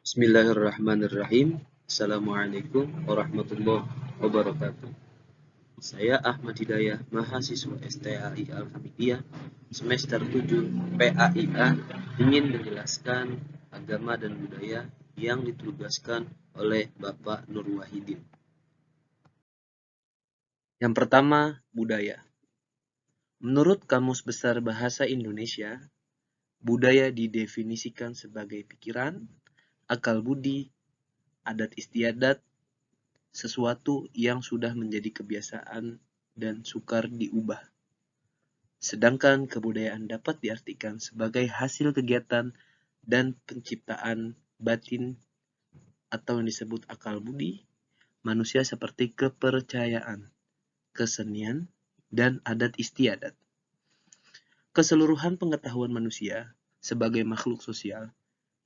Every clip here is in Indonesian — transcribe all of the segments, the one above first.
Bismillahirrahmanirrahim. Assalamualaikum warahmatullahi wabarakatuh. Saya Ahmad Hidayah, mahasiswa STAI Al-Hamidiyah, semester 7 PAIA, ingin menjelaskan agama dan budaya yang ditugaskan oleh Bapak Nur Wahidin. Yang pertama, budaya. Menurut Kamus Besar Bahasa Indonesia, budaya didefinisikan sebagai pikiran, akal budi, adat istiadat, sesuatu yang sudah menjadi kebiasaan dan sukar diubah. Sedangkan kebudayaan dapat diartikan sebagai hasil kegiatan dan penciptaan batin atau yang disebut akal budi manusia seperti kepercayaan, kesenian, dan adat istiadat. Keseluruhan pengetahuan manusia sebagai makhluk sosial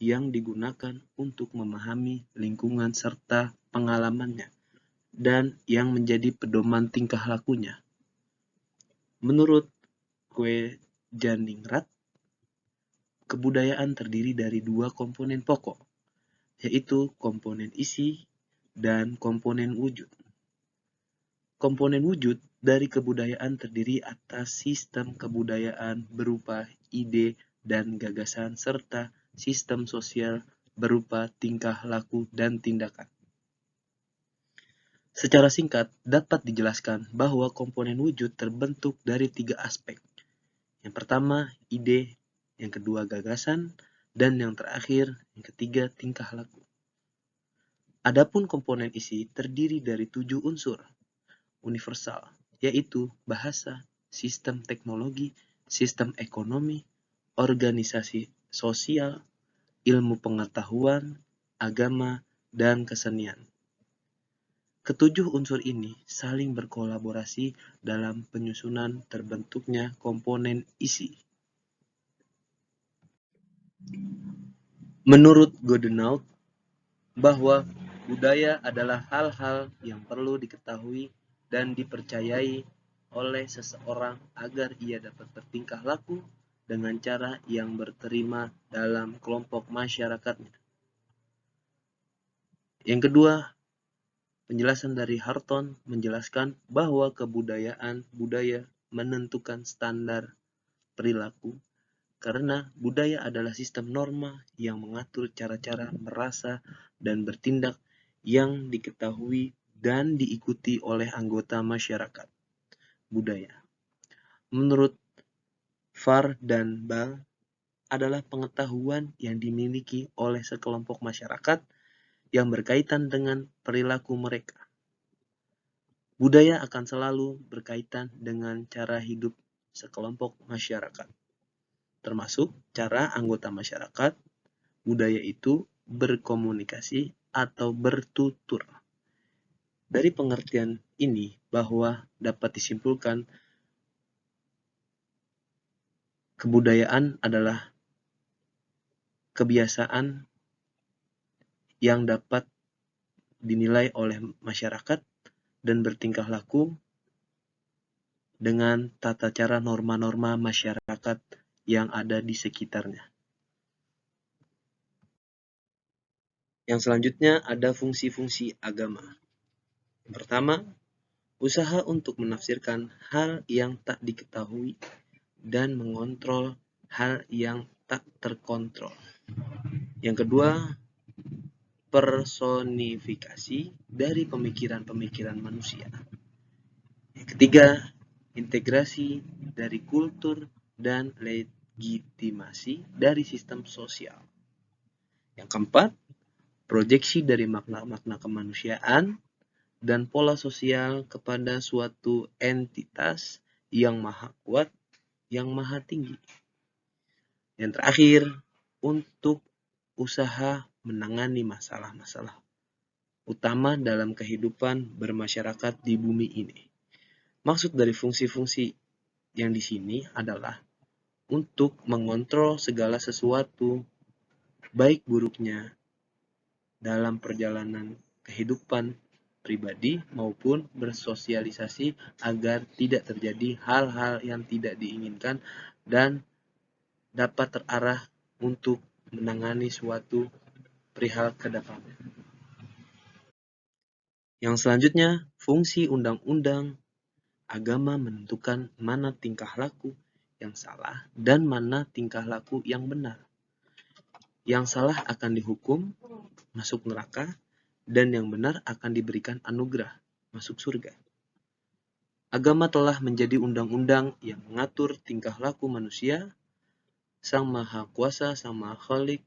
yang digunakan untuk memahami lingkungan serta pengalamannya dan yang menjadi pedoman tingkah lakunya. Menurut Kwe Janingrat, kebudayaan terdiri dari dua komponen pokok, yaitu komponen isi dan komponen wujud. Komponen wujud dari kebudayaan terdiri atas sistem kebudayaan berupa ide dan gagasan serta sistem sosial berupa tingkah laku dan tindakan. Secara singkat, dapat dijelaskan bahwa komponen wujud terbentuk dari 3 aspek. Yang pertama, ide, yang kedua, gagasan, dan yang terakhir, yang ketiga, tingkah laku. Adapun komponen isi terdiri dari 7 unsur universal, yaitu bahasa, sistem teknologi, sistem ekonomi, organisasi sosial, ilmu pengetahuan, agama, dan kesenian. Ketujuh unsur ini saling berkolaborasi dalam penyusunan terbentuknya komponen isi. Menurut Godenaut, bahwa budaya adalah hal-hal yang perlu diketahui dan dipercayai oleh seseorang agar ia dapat bertingkah laku dengan cara yang berterima dalam kelompok masyarakatnya. Yang kedua, penjelasan dari Harton menjelaskan bahwa kebudayaan budaya menentukan standar perilaku karena budaya adalah sistem norma yang mengatur cara-cara merasa dan bertindak yang diketahui dan diikuti oleh anggota masyarakat. Budaya, menurut Farr dan Ball, adalah pengetahuan yang dimiliki oleh sekelompok masyarakat yang berkaitan dengan perilaku mereka. Budaya akan selalu berkaitan dengan cara hidup sekelompok masyarakat, termasuk cara anggota masyarakat budaya itu berkomunikasi atau bertutur. Dari pengertian ini bahwa dapat disimpulkan kebudayaan adalah kebiasaan yang dapat dinilai oleh masyarakat dan bertingkah laku dengan tata cara norma-norma masyarakat yang ada di sekitarnya. Yang selanjutnya ada fungsi-fungsi agama. Yang pertama, usaha untuk menafsirkan hal yang tak diketahui dan mengontrol hal yang tak terkontrol. Yang kedua, personifikasi dari pemikiran-pemikiran manusia. Yang ketiga, integrasi dari kultur dan legitimasi dari sistem sosial. Yang keempat, proyeksi dari makna-makna kemanusiaan dan pola sosial kepada suatu entitas yang maha kuat, yang maha tinggi. Yang terakhir, untuk usaha menangani masalah-masalah utama dalam kehidupan bermasyarakat di bumi ini. Maksud dari fungsi-fungsi yang di sini adalah untuk mengontrol segala sesuatu baik buruknya dalam perjalanan kehidupan pribadi maupun bersosialisasi agar tidak terjadi hal-hal yang tidak diinginkan dan dapat terarah untuk menangani suatu perihal kedepannya. Yang selanjutnya, fungsi undang-undang agama menentukan mana tingkah laku yang salah dan mana tingkah laku yang benar. Yang salah akan dihukum, masuk neraka, dan yang benar akan diberikan anugerah, masuk surga. Agama telah menjadi undang-undang yang mengatur tingkah laku manusia. Sang Maha Kuasa, Sang Maha Khalik,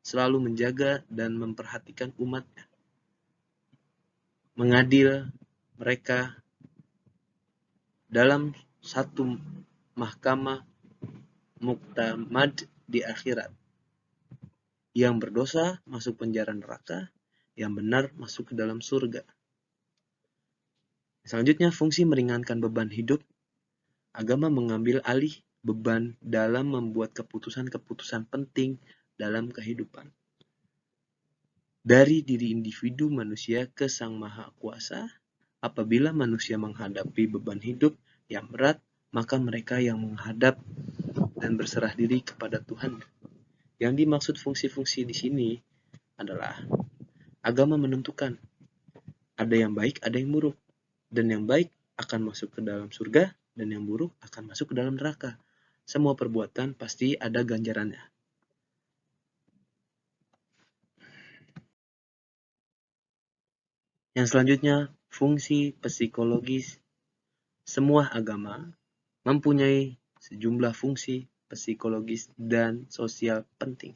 selalu menjaga dan memperhatikan umatnya, mengadil mereka dalam satu mahkamah muktamad di akhirat. Yang berdosa masuk penjara neraka, yang benar masuk ke dalam surga. Selanjutnya, fungsi meringankan beban hidup. Agama mengambil alih beban dalam membuat keputusan-keputusan penting dalam kehidupan. Dari diri individu manusia ke Sang Maha Kuasa, apabila manusia menghadapi beban hidup yang berat, maka mereka yang menghadap dan berserah diri kepada Tuhan. Yang dimaksud fungsi-fungsi di sini adalah agama menentukan ada yang baik, ada yang buruk. Dan yang baik akan masuk ke dalam surga, dan yang buruk akan masuk ke dalam neraka. Semua perbuatan pasti ada ganjarannya. Yang selanjutnya, fungsi psikologis. Semua agama mempunyai sejumlah fungsi psikologis dan sosial penting.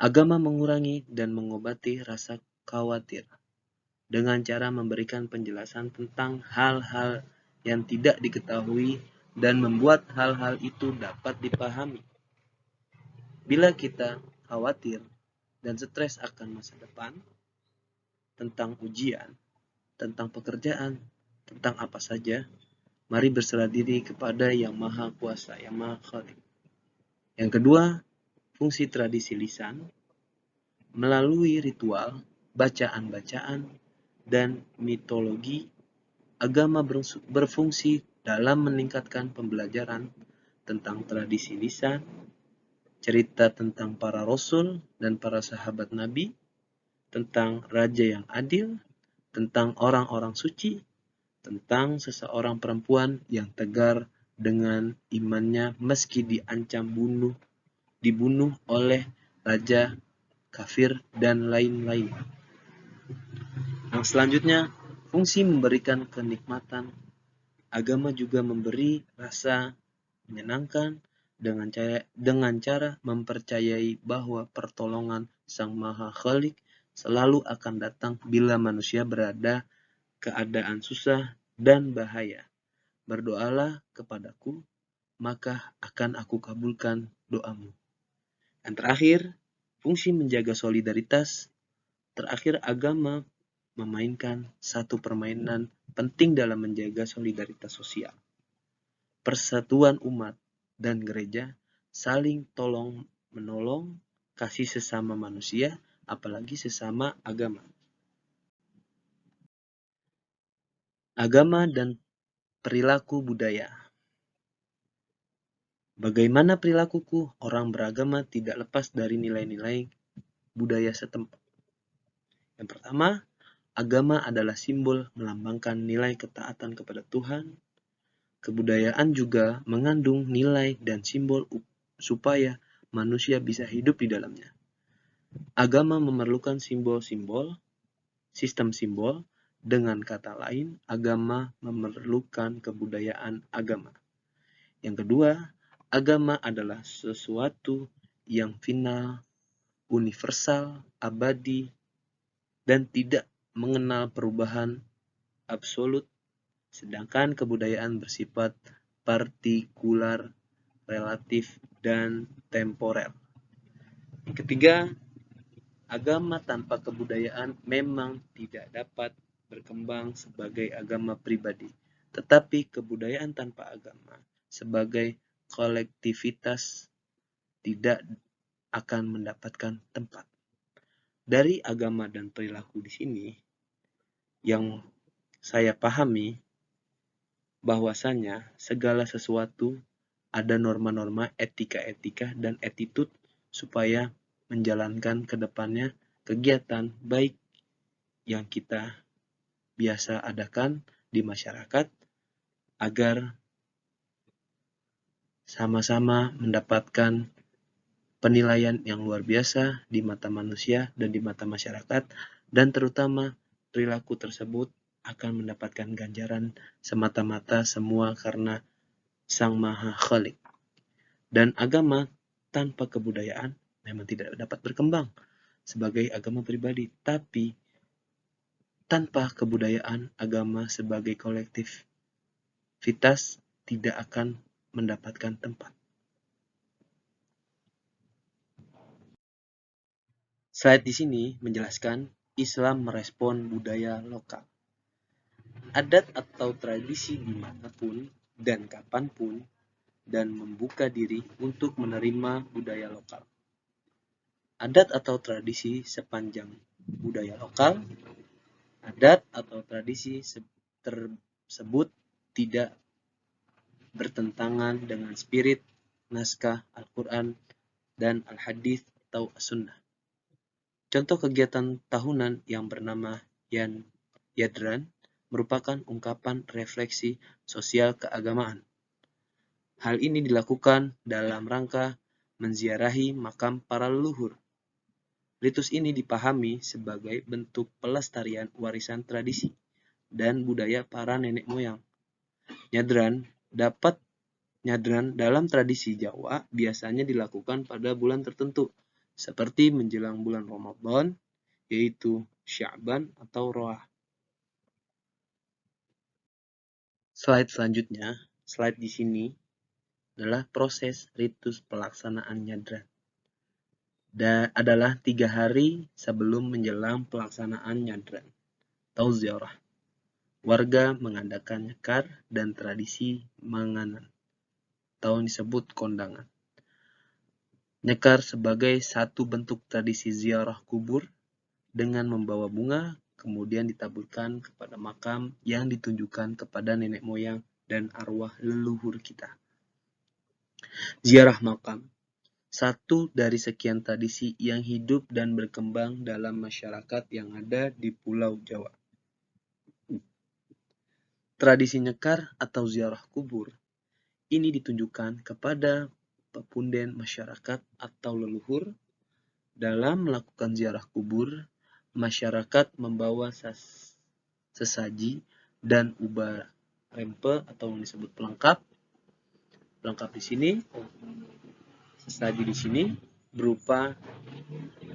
Agama mengurangi dan mengobati rasa khawatir dengan cara memberikan penjelasan tentang hal-hal yang tidak diketahui dan membuat hal-hal itu dapat dipahami. Bila kita khawatir dan stres akan masa depan, tentang ujian, tentang pekerjaan, tentang apa saja, mari berserah diri kepada Yang Maha Kuasa, Yang Maha Khalik. Yang kedua, fungsi tradisi lisan. Melalui ritual, bacaan-bacaan, dan mitologi, agama berfungsi dalam meningkatkan pembelajaran tentang tradisi lisan, cerita tentang para rasul dan para sahabat Nabi, tentang raja yang adil, tentang orang-orang suci, tentang seseorang perempuan yang tegar dengan imannya meski diancam dibunuh oleh raja kafir dan lain-lain. Yang selanjutnya, fungsi memberikan kenikmatan. Agama juga memberi rasa menyenangkan dengan cara mempercayai bahwa pertolongan Sang Maha Khalik selalu akan datang bila manusia berada keadaan susah dan bahaya. Berdoalah kepadaku, maka akan aku kabulkan doamu. Yang terakhir, fungsi menjaga solidaritas. Terakhir, agama memainkan satu permainan penting dalam menjaga solidaritas sosial. Persatuan umat dan gereja saling tolong-menolong, kasih sesama manusia, apalagi sesama agama. Agama dan perilaku budaya. Bagaimana perilakuku? Orang beragama tidak lepas dari nilai-nilai budaya setempat. Yang pertama, agama adalah simbol melambangkan nilai ketaatan kepada Tuhan. Kebudayaan juga mengandung nilai dan simbol supaya manusia bisa hidup di dalamnya. Agama memerlukan simbol-simbol, sistem simbol. Dengan kata lain, agama memerlukan kebudayaan agama. Yang kedua, agama adalah sesuatu yang final, universal, abadi, dan tidak mengenal perubahan absolut, sedangkan kebudayaan bersifat partikular, relatif, dan temporer. Yang ketiga, agama tanpa kebudayaan memang tidak dapat berkembang sebagai agama pribadi, tetapi kebudayaan tanpa agama sebagai kolektivitas tidak akan mendapatkan tempat. Dari agama dan perilaku di sini, yang saya pahami bahwasanya segala sesuatu ada norma-norma, etika-etika, dan attitude supaya menjalankan ke depannya kegiatan baik yang kita biasa adakan di masyarakat agar sama-sama mendapatkan penilaian yang luar biasa di mata manusia dan di mata masyarakat, dan terutama perilaku tersebut akan mendapatkan ganjaran semata-mata semua karena Sang Maha Khalik. Dan agama tanpa kebudayaan memang tidak dapat berkembang sebagai agama pribadi, tapi tanpa kebudayaan agama sebagai kolektivitas tidak akan mendapatkan tempat. Slide di sini menjelaskan Islam merespon budaya lokal. Adat atau tradisi dimanapun dan kapanpun, dan membuka diri untuk menerima budaya lokal. Adat atau tradisi sepanjang budaya lokal, adat atau tradisi tersebut tidak bertentangan dengan spirit naskah Al-Quran dan Al-Hadis atau As-Sunnah. Contoh kegiatan tahunan yang bernama Yadran merupakan ungkapan refleksi sosial keagamaan. Hal ini dilakukan dalam rangka menziarahi makam para leluhur. Ritus ini dipahami sebagai bentuk pelestarian warisan tradisi dan budaya para nenek moyang. Nyadran dalam tradisi Jawa biasanya dilakukan pada bulan tertentu, seperti menjelang bulan Ramadan, yaitu Sya'ban atau Roah. Slide selanjutnya, slide di sini adalah proses ritus pelaksanaan nyadran. Adalah 3 hari sebelum menjelang pelaksanaan nyadran atau ziarah. Warga mengadakan nyekar dan tradisi manganan atau disebut kondangan. Nyekar sebagai satu bentuk tradisi ziarah kubur dengan membawa bunga, kemudian ditaburkan kepada makam yang ditunjukkan kepada nenek moyang dan arwah leluhur kita. Ziarah makam, satu dari sekian tradisi yang hidup dan berkembang dalam masyarakat yang ada di Pulau Jawa. Tradisi nyekar atau ziarah kubur ini ditunjukkan kepada pepunden masyarakat atau leluhur. Dalam melakukan ziarah kubur, masyarakat membawa sesaji dan ubah rempe atau yang disebut pelengkap. Pelengkap di sini, sesaji di sini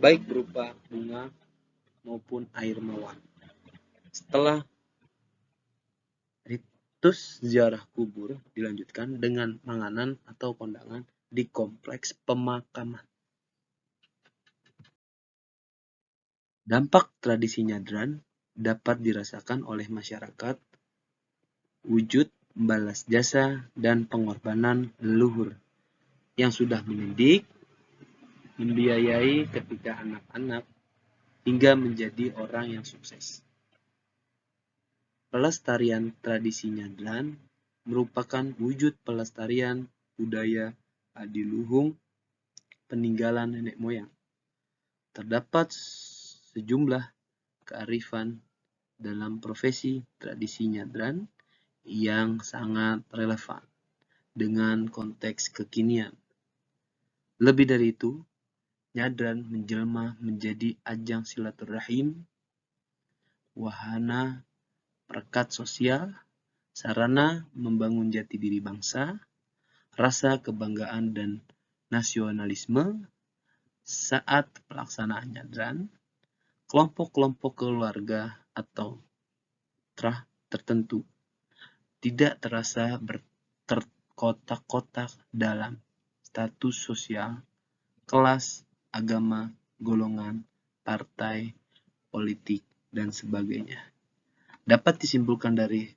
baik berupa bunga maupun air mawar. Setelah ritus ziarah kubur dilanjutkan dengan manganan atau kondangan di kompleks pemakaman. Dampak tradisi nyadran dapat dirasakan oleh masyarakat, wujud balas jasa dan pengorbanan leluhur yang sudah mendidik, membiayai ketika anak-anak, hingga menjadi orang yang sukses. Pelestarian tradisi nyadran merupakan wujud pelestarian budaya adiluhung peninggalan nenek moyang. Terdapat sejumlah kearifan dalam profesi tradisi nyadran yang sangat relevan dengan konteks kekinian. Lebih dari itu, nyadran menjelma menjadi ajang silaturahim, wahana perekat sosial, sarana membangun jati diri bangsa, rasa kebanggaan dan nasionalisme. Saat pelaksanaan nyadran, kelompok-kelompok keluarga atau tertentu tidak terasa terkotak-kotak dalam status sosial, kelas, agama, golongan, partai, politik, dan sebagainya. Dapat disimpulkan dari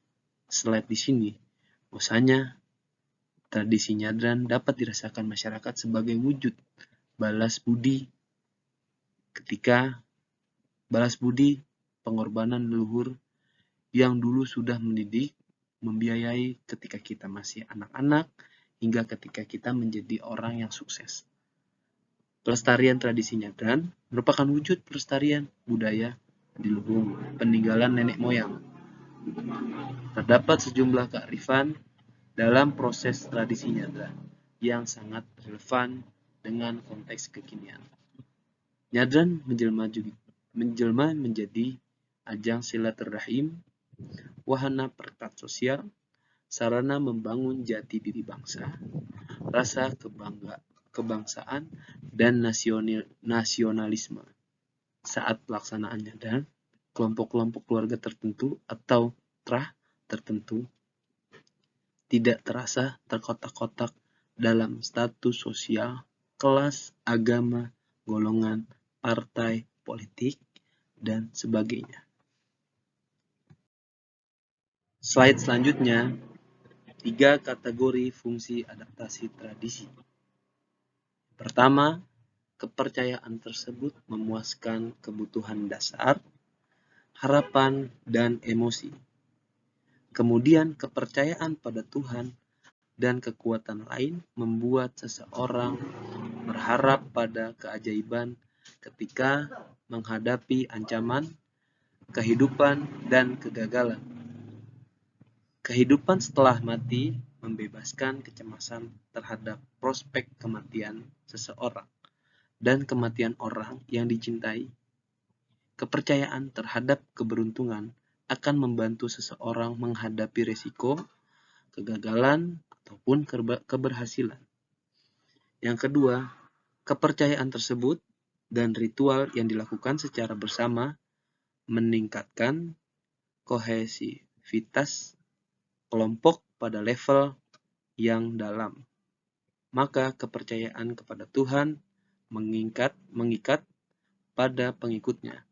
slide di sini, bahwasanya tradisi nyadran dapat dirasakan masyarakat sebagai wujud balas budi pengorbanan leluhur yang dulu sudah mendidik, membiayai ketika kita masih anak-anak, hingga ketika kita menjadi orang yang sukses. Pelestarian tradisi nyadran merupakan wujud pelestarian budaya adiluhung peninggalan nenek moyang. Terdapat sejumlah kearifan dalam proses tradisi nyadran yang sangat relevan dengan konteks kekinian. Nyadran menjelma menjadi ajang silaturahim, wahana perekat sosial, sarana membangun jati diri bangsa, rasa kebangsaan, dan nasionalisme. Saat pelaksanaan nyadran, kelompok-kelompok keluarga tertentu atau trah tertentu tidak terasa terkotak-kotak dalam status sosial, kelas, agama, golongan, partai, politik, dan sebagainya. Slide selanjutnya, 3 kategori fungsi adaptasi tradisi. Pertama, kepercayaan tersebut memuaskan kebutuhan dasar, harapan, dan emosi. Kemudian kepercayaan pada Tuhan dan kekuatan lain membuat seseorang berharap pada keajaiban ketika menghadapi ancaman, kehidupan, dan kegagalan. Kehidupan setelah mati membebaskan kecemasan terhadap prospek kematian seseorang dan kematian orang yang dicintai. Kepercayaan terhadap keberuntungan akan membantu seseorang menghadapi risiko, kegagalan, ataupun keberhasilan. Yang kedua, kepercayaan tersebut dan ritual yang dilakukan secara bersama meningkatkan kohesivitas kelompok pada level yang dalam. Maka kepercayaan kepada Tuhan mengikat pada pengikutnya.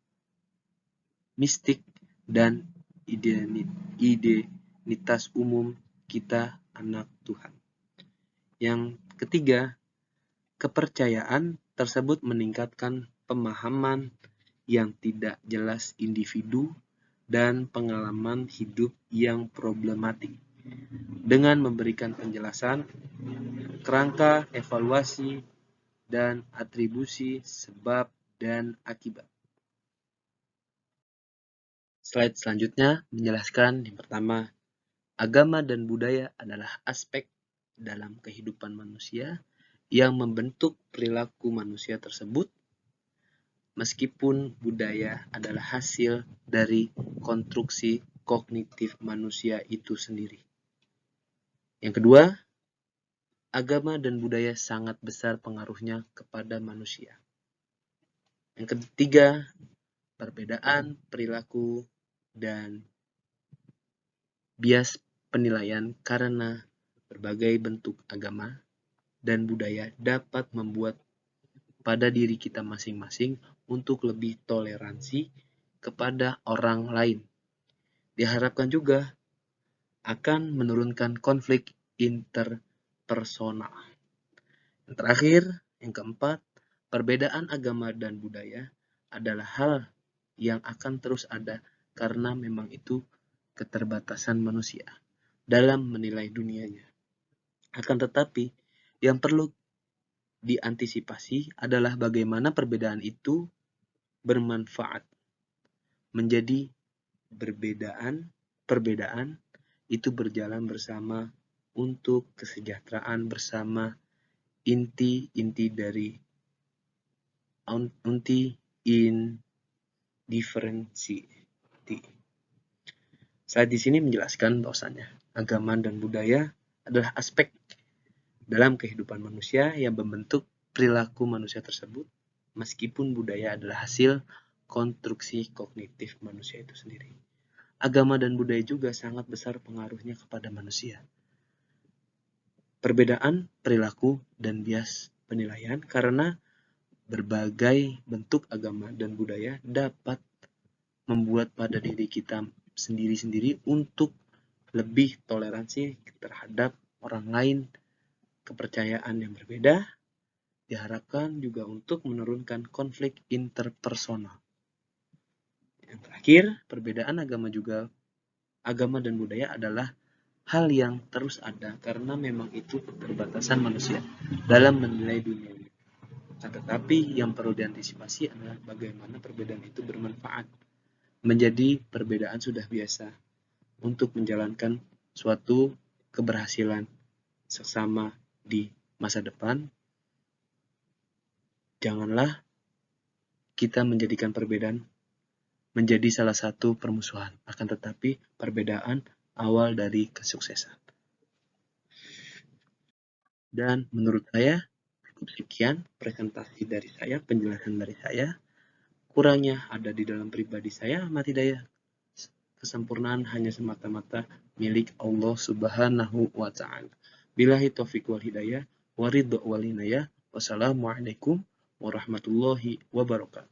Mistik dan identitas umum kita anak Tuhan. Yang ketiga, kepercayaan tersebut meningkatkan pemahaman yang tidak jelas individu dan pengalaman hidup yang problematik dengan memberikan penjelasan, kerangka evaluasi, dan atribusi sebab dan akibat. Slide selanjutnya menjelaskan yang pertama, agama dan budaya adalah aspek dalam kehidupan manusia yang membentuk perilaku manusia tersebut, meskipun budaya adalah hasil dari konstruksi kognitif manusia itu sendiri. Yang kedua, agama dan budaya sangat besar pengaruhnya kepada manusia. Yang ketiga, perbedaan perilaku dan bias penilaian karena berbagai bentuk agama dan budaya dapat membuat pada diri kita masing-masing untuk lebih toleransi kepada orang lain. Diharapkan juga akan menurunkan konflik interpersonal. Yang terakhir, yang keempat, perbedaan agama dan budaya adalah hal yang akan terus ada karena memang itu keterbatasan manusia dalam menilai dunianya. Akan tetapi, yang perlu diantisipasi adalah bagaimana perbedaan itu bermanfaat menjadi perbedaan itu berjalan bersama untuk kesejahteraan bersama inti indifferency. Saya di sini menjelaskan bahwasannya agama dan budaya adalah aspek dalam kehidupan manusia yang membentuk perilaku manusia tersebut, meskipun budaya adalah hasil konstruksi kognitif manusia itu sendiri. Agama dan budaya juga sangat besar pengaruhnya kepada manusia. Perbedaan perilaku dan bias penilaian karena berbagai bentuk agama dan budaya dapat membuat pada diri kita sendiri-sendiri untuk lebih toleransi terhadap orang lain, kepercayaan yang berbeda, diharapkan juga untuk menurunkan konflik interpersonal. Yang terakhir, perbedaan agama dan budaya adalah hal yang terus ada karena memang itu keterbatasan manusia dalam menilai dunia ini. Tetapi yang perlu diantisipasi adalah bagaimana perbedaan itu bermanfaat. Menjadi perbedaan sudah biasa untuk menjalankan suatu keberhasilan sesama di masa depan. Janganlah kita menjadikan perbedaan menjadi salah satu permusuhan, akan tetapi perbedaan awal dari kesuksesan. Dan menurut saya, cukup sekian presentasi dari saya, penjelasan dari saya. Kurangnya ada di dalam pribadi saya, Ahmad Hidayah. Kesempurnaan hanya semata-mata milik Allah Subhanahu wa Ta'ala. Billahi taufiq wal hidayah, waridho wal inayah. Wassalamualaikum warahmatullahi wabarakatuh.